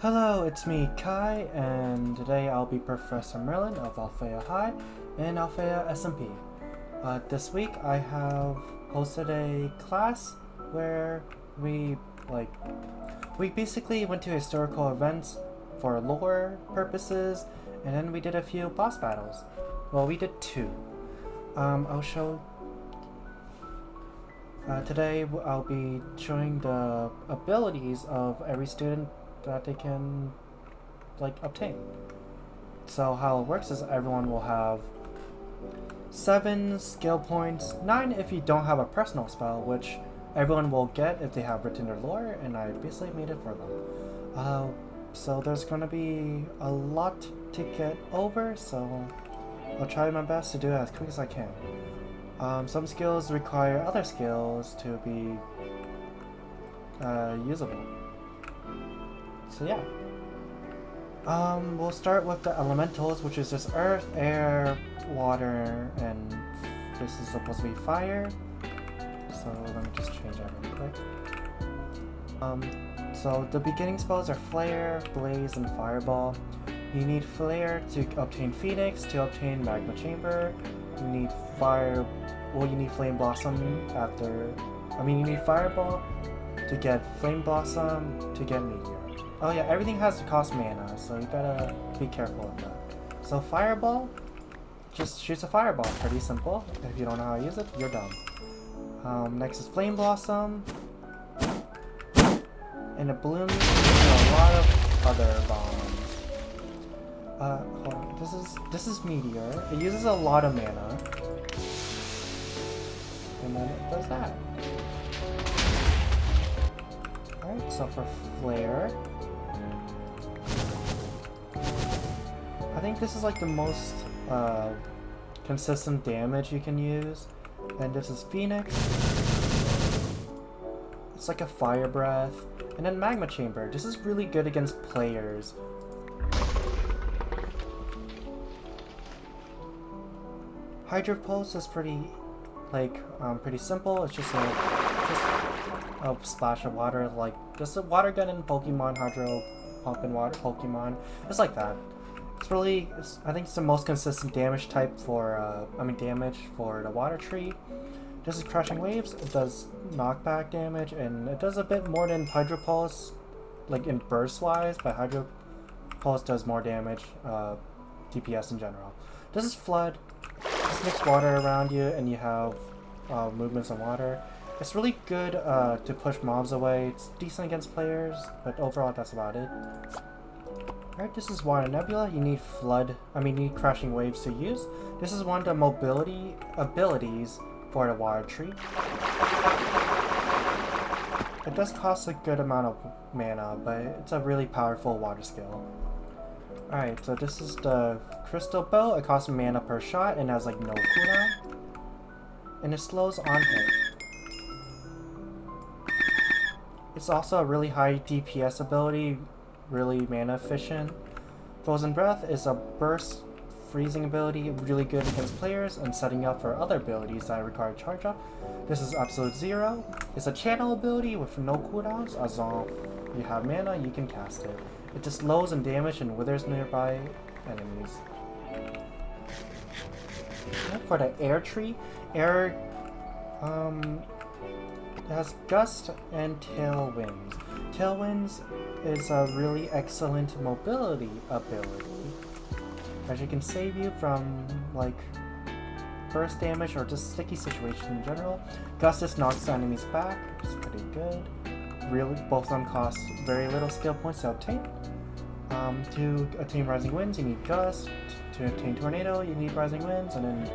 Hello, it's me, Kai, and today I'll be Professor Merlin of Alfea High and Alfea SMP. This week I have hosted a class where we basically went to historical events for lore purposes, and then we did a few boss battles. Well, we did two. I'll show... Today I'll be showing the abilities of every student that they can obtain. So how it works is everyone will have 7 skill points, 9 if you don't have a personal spell, which everyone will get if they have written their lore, and I basically made it for them. So there's gonna be a lot to get over, so I'll try my best to do it as quick as I can. Some skills require other skills to be usable. So yeah. We'll start with the elementals, which is just earth, air, water, and this is supposed to be fire. So let me just change that really quick. So the beginning spells are Flare, Blaze, and Fireball. You need Flare to obtain Phoenix, to obtain Magma Chamber. You need you need Flame Blossom you need Fireball to get Flame Blossom to get Meteor. Oh yeah, everything has to cost mana, so you gotta be careful with that. So Fireball, just shoots a Fireball, pretty simple. If you don't know how to use it, you're dumb. Next is Flame Blossom, and it blooms into a lot of other bombs. Hold on, this is Meteor. It uses a lot of mana, and then it does that. Alright, so for Flare, I think this is the most consistent damage you can use. And this is Phoenix. It's like a Fire Breath. And then Magma Chamber. This is really good against players. Hydro Pulse is pretty simple. It's just a splash of water, just a water gun in Pokemon, Hydro Pump in water Pokemon. It's like that. I think it's the most consistent damage type for, damage for the water tree. This is Crushing Waves. It does knockback damage, and it does a bit more than Hydro Pulse, in burst wise, but Hydro Pulse does more damage, DPS in general. This is Flood. This makes water around you, and you have movements on water. It's really good to push mobs away. It's decent against players, but overall that's about it. Alright, this is Water Nebula. You need you need Crashing Waves to use. This is one of the mobility abilities for the water tree. It does cost a good amount of mana, but it's a really powerful water skill. Alright, so this is the Crystal Bow. It costs mana per shot and has no cooldown. And it slows on hit. It's also a really high DPS ability, really mana efficient. Frozen Breath is a burst freezing ability, really good against players and setting up for other abilities that require charge up. This is Absolute Zero. It's a channel ability with no cooldowns. As long as you have mana, you can cast it. It just slows and damage and withers nearby enemies. For the air tree, it has Gust and Tailwinds. Tailwinds is a really excellent mobility ability, as it can save you from burst damage or just sticky situations in general. Gust just knocks the enemies back, which is pretty good. Really, both of them cost very little skill points to obtain. To attain Rising Winds, you need Gust. To obtain Tornado, you need Rising Winds, and then,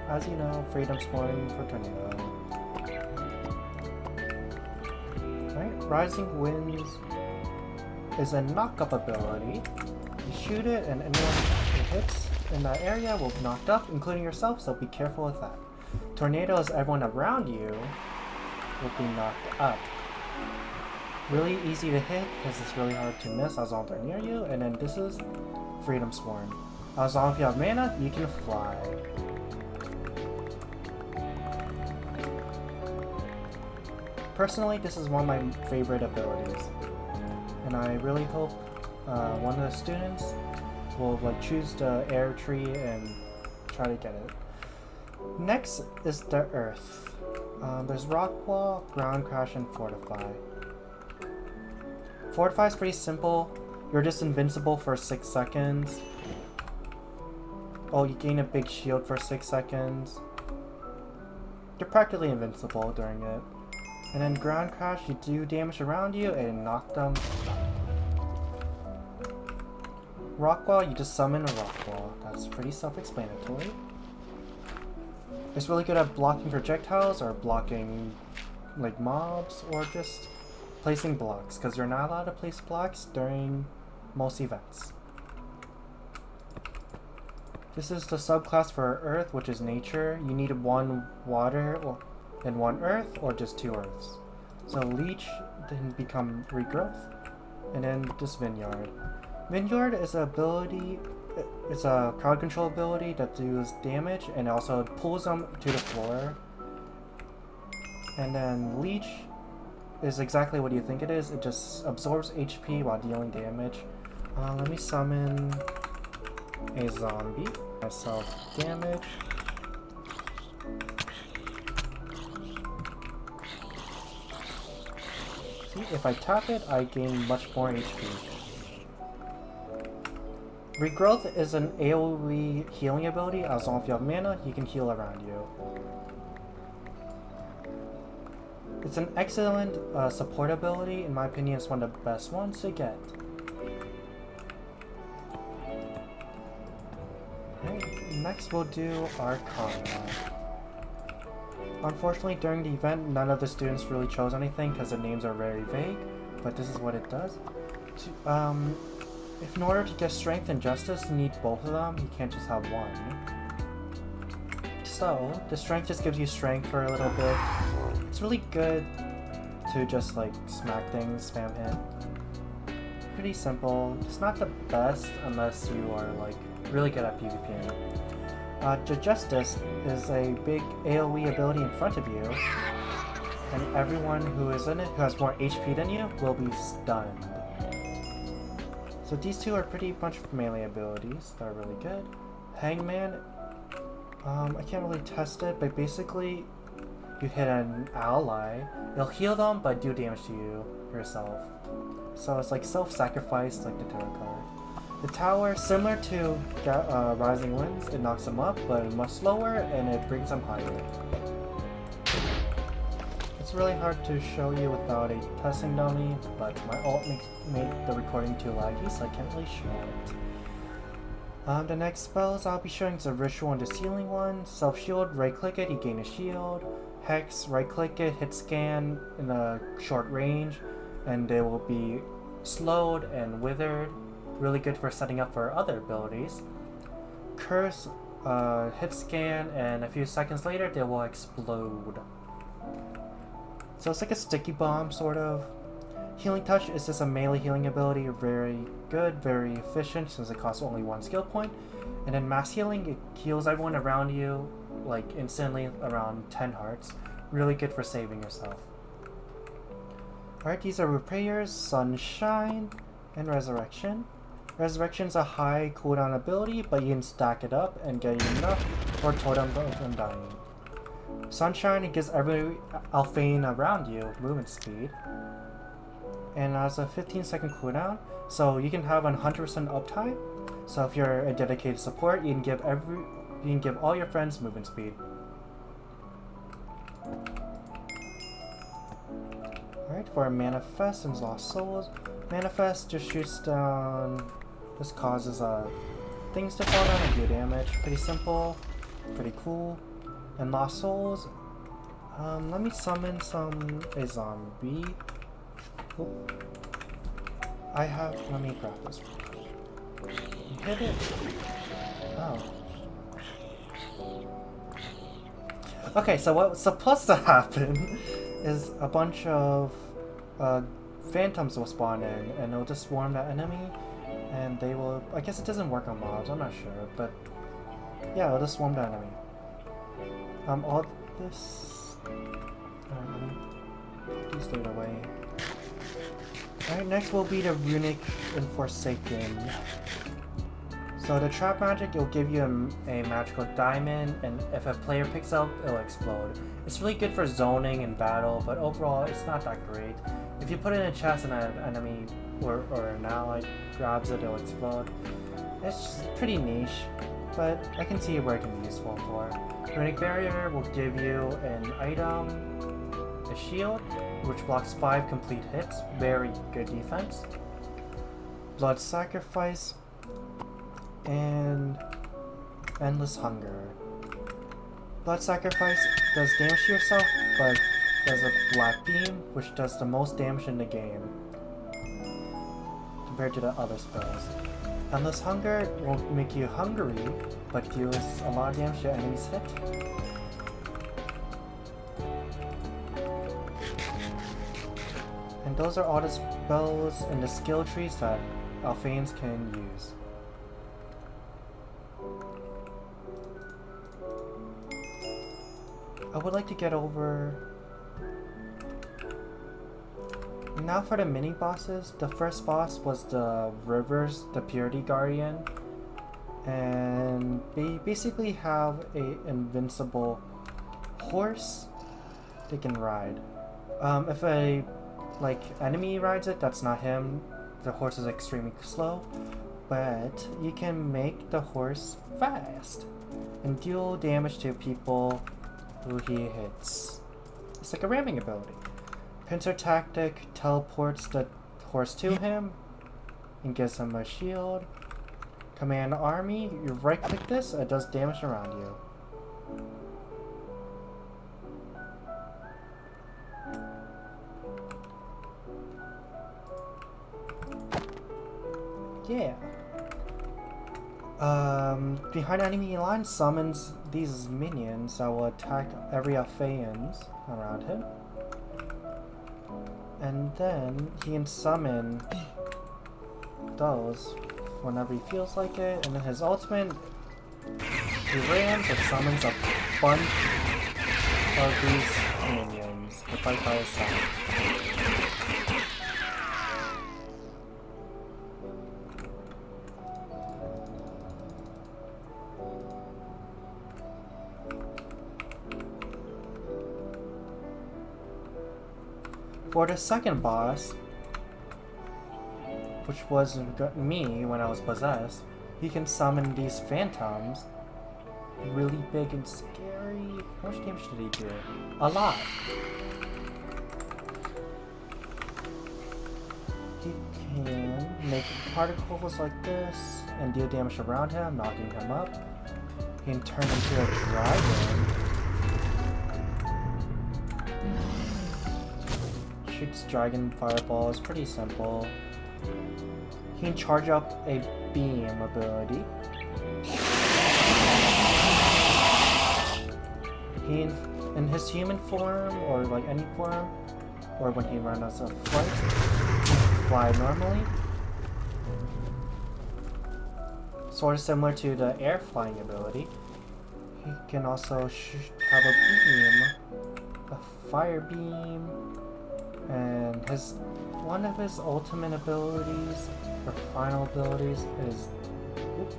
as you know, Freedom Swarm for Tornado. Alright, Rising Winds is a knock-up ability. You shoot it, and anyone it hits in that area will be knocked up, including yourself, so be careful with that. Tornado is everyone around you will be knocked up. Really easy to hit because it's really hard to miss as long as they're near you. And then this is Freedom Swarm. As long as you have mana, you can fly. Personally, this is one of my favorite abilities, and I really hope one of the students will like choose the air tree and try to get it. Next is the earth. There's rock wall, ground crash, and fortify. Fortify is pretty simple. You're just invincible for 6 seconds. Oh, you gain a big shield for 6 seconds. You're practically invincible during it. And then ground crash, you do damage around you and knock them out. Rock wall, you just summon a rock wall. That's pretty self-explanatory. It's really good at blocking projectiles or blocking like mobs or just placing blocks, because you're not allowed to place blocks during most events. This is the subclass for Earth, which is nature. You need 1 water and 1 earth, or just 2 earths. So leech then become regrowth, and then just vineyard. Vineyard is an ability. It's a crowd control ability that deals damage and also pulls them to the floor. And then leech is exactly what you think it is. It just absorbs HP while dealing damage. Let me summon a zombie. Myself damage. See, if I tap it, I gain much more HP. Regrowth is an AoE healing ability. As long as you have mana, you can heal around you. It's an excellent support ability. In my opinion, it's one of the best ones to get. Okay, next we'll do Arcana. Unfortunately, during the event, none of the students really chose anything because the names are very vague, but this is what it does. If in order to get strength and justice, you need both of them. You can't just have one. So, the strength just gives you strength for a little bit. It's really good to just like smack things, spam hit. Pretty simple. It's not the best unless you are like really good at PvP. The Justice is a big AoE ability in front of you, and everyone who is in it who has more HP than you will be stunned. So these two are pretty much melee abilities that are really good. Hangman, I can't really test it, but basically you hit an ally, it'll heal them but do damage to you yourself. So it's like self-sacrifice like the tarot card. The tower, similar to Rising Winds, it knocks them up, but much slower, and it brings them higher. It's really hard to show you without a testing dummy, but my ult made the recording too laggy, so I can't really show it. The next spells I'll be showing is a Ritual and the Sealing one. Self-shield, right-click it, you gain a shield. Hex, right-click it, hit scan in a short range, and they will be slowed and withered. Really good for setting up for other abilities. Curse, hit scan, and a few seconds later they will explode. So it's like a sticky bomb, sort of. Healing Touch is just a melee healing ability, very good, very efficient since it costs only 1 skill point. And then Mass Healing, it heals everyone around you, like instantly, around 10 hearts. Really good for saving yourself. Alright, these are Prayers, Sunshine, and Resurrection. Resurrection's a high cooldown ability, but you can stack it up and get enough for Totem from dying. Sunshine, it gives every Alfean around you movement speed. And has a 15-second cooldown, so you can have 100% uptime. So if you're a dedicated support, you can give all your friends movement speed. Alright, for Manifest and Lost Souls. Manifest just shoots down, just causes things to fall down and do damage. Pretty simple, pretty cool. And Lost Souls, let me summon a zombie. Cool. Let me grab this. You hit it. Oh. Okay, so what's supposed to happen is a bunch of phantoms will spawn in, and they'll just swarm that enemy, and they will, I guess it doesn't work on mobs, I'm not sure, but yeah, it'll just swarm the enemy. All this, let me put these laid away. Alright, next will be the Runic and Forsaken. So the trap magic, it'll give you a magical diamond, and if a player picks up, it'll explode. It's really good for zoning and battle, but overall, it's not that great. If you put it in a chest and an enemy or an ally grabs it, it'll explode. It's pretty niche, but I can see where it can be useful for. Runic Barrier will give you an item, a shield, which blocks 5 complete hits, very good defense. Blood Sacrifice, and Endless Hunger. Blood Sacrifice does damage to yourself, but does a Black Beam, which does the most damage in the game compared to the other spells. Endless Hunger will make you hungry, but deals a lot of damage to enemies hit. And those are all the spells and the skill trees that Alfeans can use. I would like to get over... Now for the mini bosses. The first boss was the Rivers, the Purity Guardian. And they basically have a invincible horse they can ride. If a enemy rides it, that's not him. The horse is extremely slow. But you can make the horse fast and deal damage to people who he hits. It's like a ramming ability. Pincer Tactic teleports the horse to him and gives him a shield. Command Army, you right click this, it does damage around you. Yeah. Behind enemy line summons these minions that will attack every Alfeans around him. And then he can summon those whenever he feels like it, and then his ultimate, he rams and summons a bunch of these minions to fight by his side. For the second boss, which was me when I was possessed, he can summon these phantoms. Really big and scary. How much damage did he do? A lot. He can make particles like this and deal damage around him, knocking him up. He can turn into a dragon. Shoots dragon fireballs, pretty simple. He can charge up a beam ability. He, in his human form, or like any form, or when he runs a flight, he can fly normally. Sort of similar to the air flying ability. He can also have a beam, a fire beam, and one of his ultimate abilities, or final abilities, is... Oops.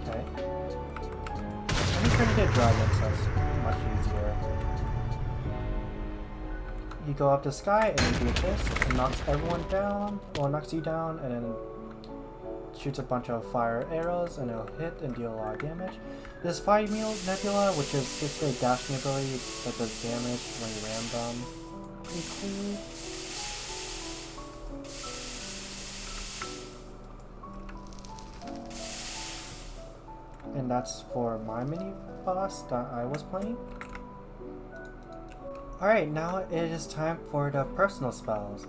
Okay. Let me turn into a dragon so it's much easier. You go up the sky and you do this, it knocks everyone down, or knocks you down, and then shoots a bunch of fire arrows, and it'll hit and deal a lot of damage. This Fire Nebula, which is just a dashing ability that does damage when you ram them. Pretty cool. And that's for my mini boss that I was playing. Alright, now it is time for the personal spells.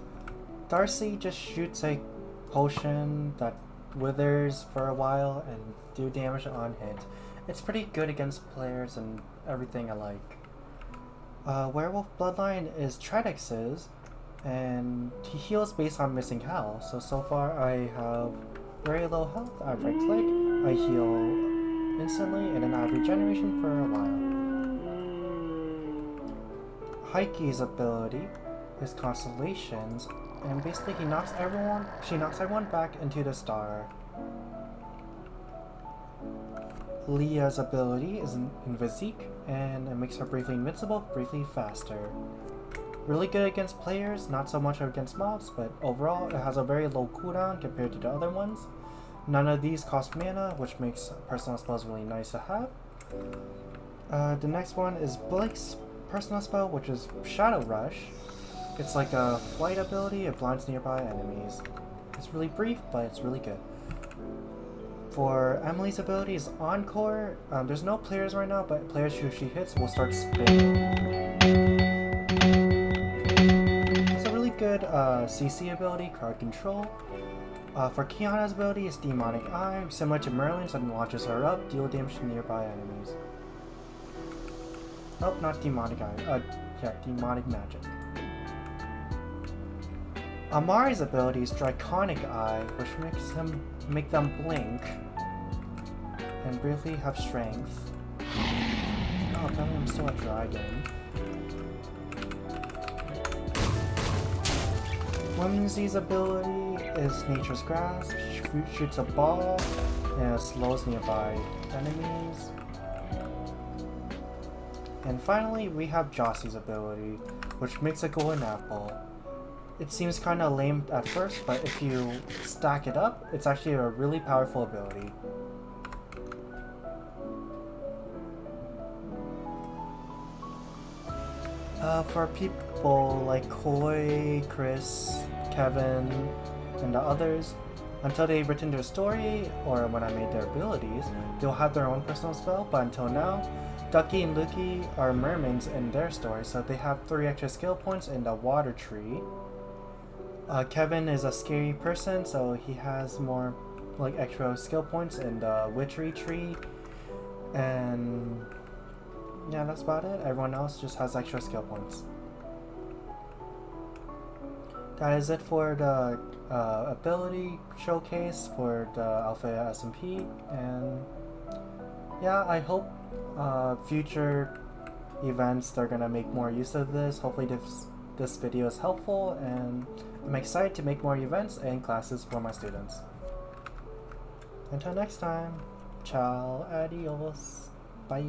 Darcy just shoots a potion that withers for a while and do damage on hit. It's pretty good against players and everything alike. Werewolf Bloodline is Tradex's, and he heals based on missing health. So far I have very low health. I right click, I heal instantly, and then I have regeneration for a while. Heike's ability is Constellations, and basically she knocks everyone back into the star. Liyah's ability is Invisique, and it makes her briefly invincible, briefly faster. Really good against players, not so much against mobs, but overall it has a very low cooldown compared to the other ones. None of these cost mana, which makes personal spells really nice to have. The next one is Blake's personal spell, which is Shadow Rush. It's like a flight ability, it blinds nearby enemies. It's really brief, but it's really good. For Emily's ability is Encore. There's no players right now, but players who she hits will start spinning. It's a really good CC ability, Card Control. For Kiana's ability is Demonic Eye, similar to Merlin's, and launches her up, deal damage to nearby enemies. Nope, not Demonic Eye. Yeah, Demonic Magic. Amari's ability is Draconic Eye, which make them blink and briefly have strength. Oh, apparently I'm still a dragon. Whimsy's ability is Nature's Grasp, shoots a ball, and it slows nearby enemies. And finally, we have Jossie's ability, which makes a golden apple. It seems kinda lame at first, but if you stack it up, it's actually a really powerful ability. For people like Koi, Chris, Kevin, and the others, until they've written their story, or when I made their abilities, they'll have their own personal spell, but until now, Ducky and Luki are mermaids in their story, so they have 3 extra skill points in the water tree. Kevin is a scary person, so he has more like extra skill points in the witchery tree, and yeah, that's about it. Everyone else just has extra skill points. That is it for the ability showcase for the Alfea SMP, and yeah, I hope future events they're gonna make more use of this. Hopefully this video is helpful, and I'm excited to make more events and classes for my students. Until next time, ciao, adios, bye.